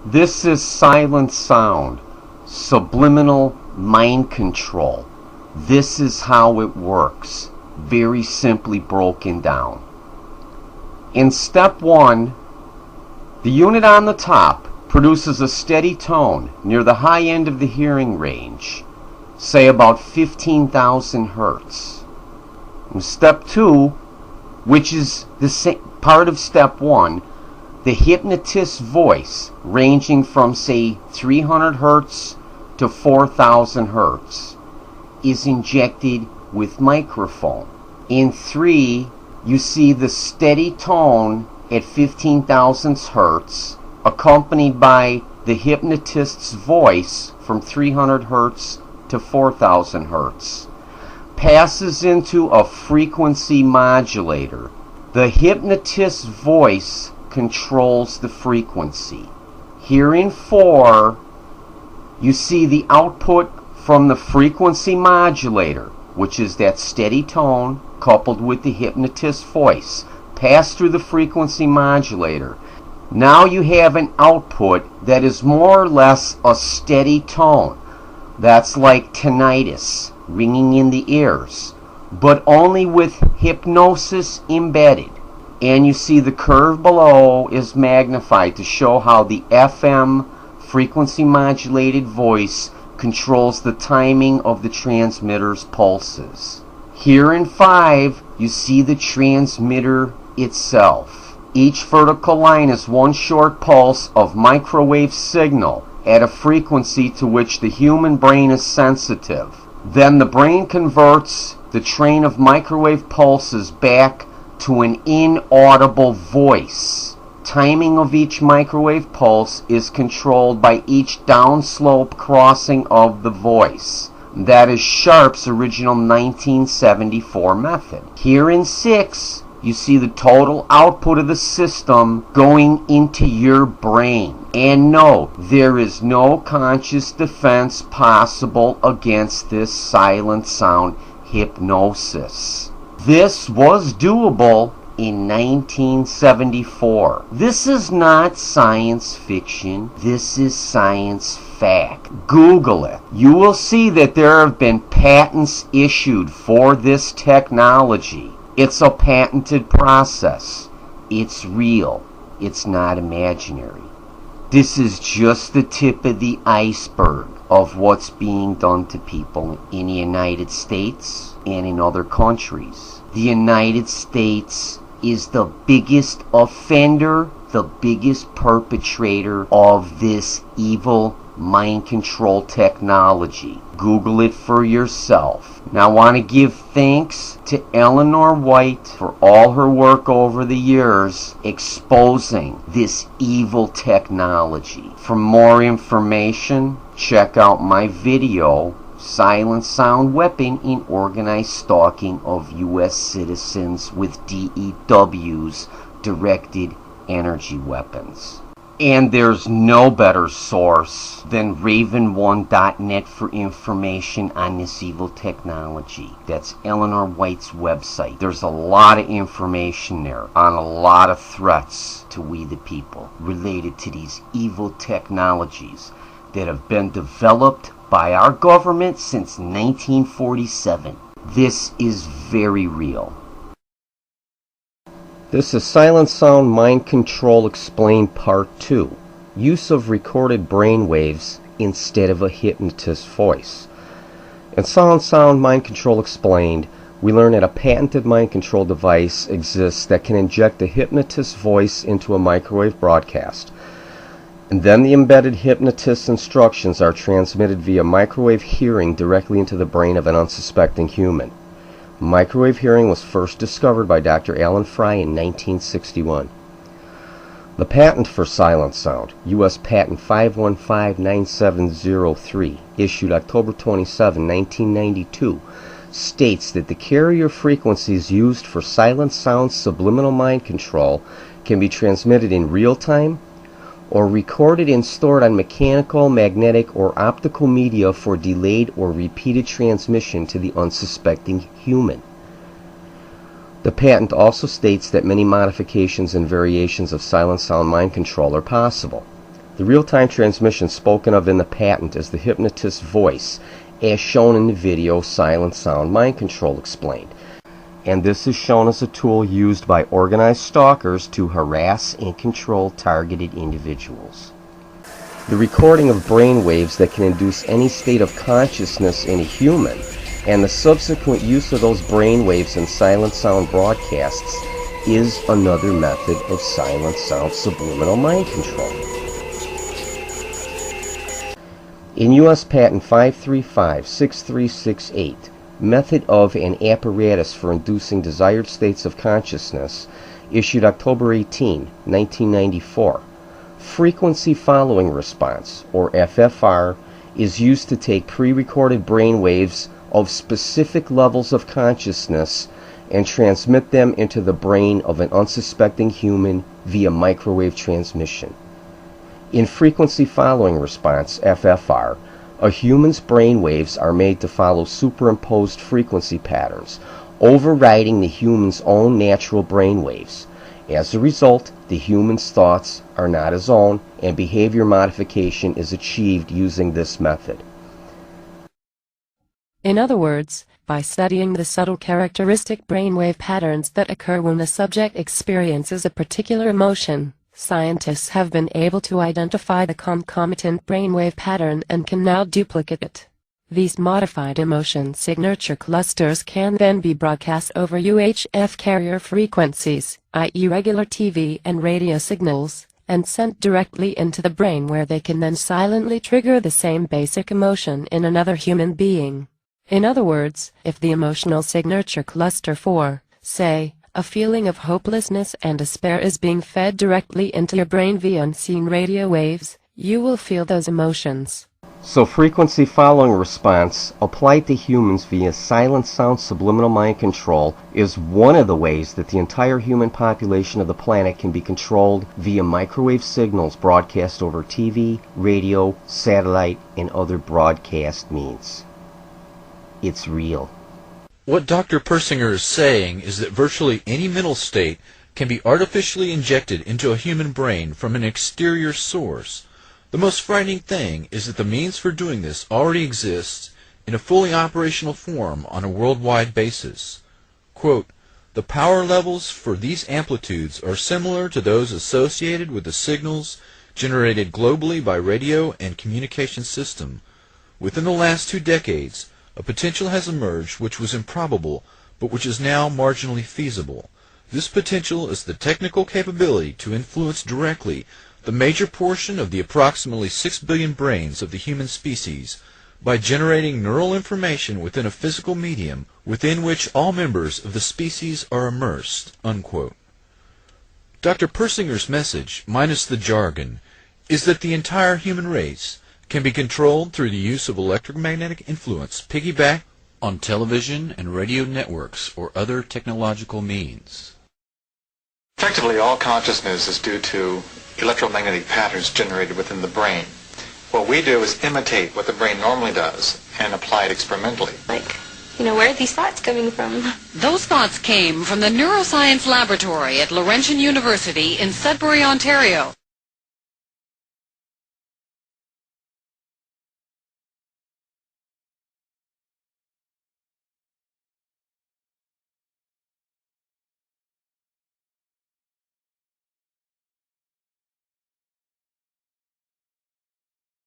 This is silent sound, subliminal mind control. This is how it works, very simply broken down. In step 1, the unit on the top produces a steady tone near the high end of the hearing range, say about 15,000 hertz. In step 2, which is the same part of step 1, the hypnotist's voice, ranging from say 300 hertz to 4,000 hertz, is injected with microphone. In 3, you see the steady tone at 15,000 hertz, accompanied by the hypnotist's voice from 300 hertz to 4,000 hertz, passes into a frequency modulator. The hypnotist's voice controls the frequency. Here in 4, you see the output from the frequency modulator, which is that steady tone coupled with the hypnotist's voice, pass through the frequency modulator. Now you have an output that is more or less a steady tone. That's like tinnitus, ringing in the ears, but only with hypnosis embedded. And you see the curve below is magnified to show how the FM frequency modulated voice controls the timing of the transmitter's pulses. Here in 5, you see the transmitter itself. Each vertical line is one short pulse of microwave signal at a frequency to which the human brain is sensitive. Then the brain converts the train of microwave pulses back to an inaudible voice. Timing of each microwave pulse is controlled by each downslope crossing of the voice. That is Sharp's original 1974 method. Here in 6, you see the total output of the system going into your brain. And no, there is no conscious defense possible against this silent sound hypnosis. This was doable in 1974. This is not science fiction. This is science fact. Google it. You will see that there have been patents issued for this technology. It's a patented process. It's real. It's not imaginary. This is just the tip of the iceberg of what's being done to people in the United States and in other countries. The United States is the biggest offender, the biggest perpetrator of this evil mind control technology. Google it for yourself. Now I want to give thanks to Eleanor White for all her work over the years exposing this evil technology. For more information, check out my video, Silent Sound Weapon in Organized Stalking of U.S. Citizens with DEWs, Directed Energy Weapons. And there's no better source than Raven1.net for information on this evil technology. That's Eleanor White's website. There's a lot of information there on a lot of threats to we the people related to these evil technologies that have been developed by our government since 1947. This is very real. This is Silent Sound Mind Control Explained Part 2. Use of recorded brain waves instead of a hypnotist's voice. In Silent Sound Mind Control Explained, we learn that a patented mind control device exists that can inject a hypnotist's voice into a microwave broadcast. And then the embedded hypnotist's instructions are transmitted via microwave hearing directly into the brain of an unsuspecting human. Microwave hearing was first discovered by Dr. Alan Fry in 1961. The patent for silent sound, U.S. Patent 5159703, issued October 27, 1992, states that the carrier frequencies used for silent sound subliminal mind control can be transmitted in real time or recorded and stored on mechanical, magnetic, or optical media for delayed or repeated transmission to the unsuspecting human. The patent also states that many modifications and variations of silent sound mind control are possible. The real-time transmission spoken of in the patent is the hypnotist's voice, as shown in the video Silent Sound Mind Control explained. And this is shown as a tool used by organized stalkers to harass and control targeted individuals. The recording of brain waves that can induce any state of consciousness in a human, and the subsequent use of those brain waves in silent sound broadcasts is another method of silent sound subliminal mind control. In U.S. Patent 5356368, method of an apparatus for inducing desired states of consciousness, issued October 18, 1994, frequency following response, or FFR, is used to take pre-recorded brain waves of specific levels of consciousness and transmit them into the brain of an unsuspecting human via microwave transmission. In frequency following response, FFR, a human's brain waves are made to follow superimposed frequency patterns, overriding the human's own natural brain waves. As a result, the human's thoughts are not his own, and behavior modification is achieved using this method. In other words, by studying the subtle characteristic brainwave patterns that occur when the subject experiences a particular emotion, scientists have been able to identify the concomitant brainwave pattern and can now duplicate it. These modified emotion signature clusters can then be broadcast over UHF carrier frequencies, i.e. regular TV and radio signals, and sent directly into the brain, where they can then silently trigger the same basic emotion in another human being. In other words, if the emotional signature cluster for, say, a feeling of hopelessness and despair is being fed directly into your brain via unseen radio waves, you will feel those emotions. So frequency following response applied to humans via silent sound subliminal mind control is one of the ways that the entire human population of the planet can be controlled via microwave signals broadcast over TV, radio, satellite, and other broadcast means. It's real. What Dr. Persinger is saying is that virtually any mental state can be artificially injected into a human brain from an exterior source. The most frightening thing is that the means for doing this already exists in a fully operational form on a worldwide basis. Quote, "The power levels for these amplitudes are similar to those associated with the signals generated globally by radio and communication system. Within the last 2 decades, a potential has emerged which was improbable, but which is now marginally feasible. This potential is the technical capability to influence directly the major portion of the approximately 6 billion brains of the human species by generating neural information within a physical medium within which all members of the species are immersed." Unquote. Dr. Persinger's message, minus the jargon, is that the entire human race can be controlled through the use of electromagnetic influence piggyback on television and radio networks or other technological means. Effectively, all consciousness is due to electromagnetic patterns generated within the brain. What we do is imitate what the brain normally does and apply it experimentally. Where are these thoughts coming from? Those thoughts came from the Neuroscience Laboratory at Laurentian University in Sudbury, Ontario.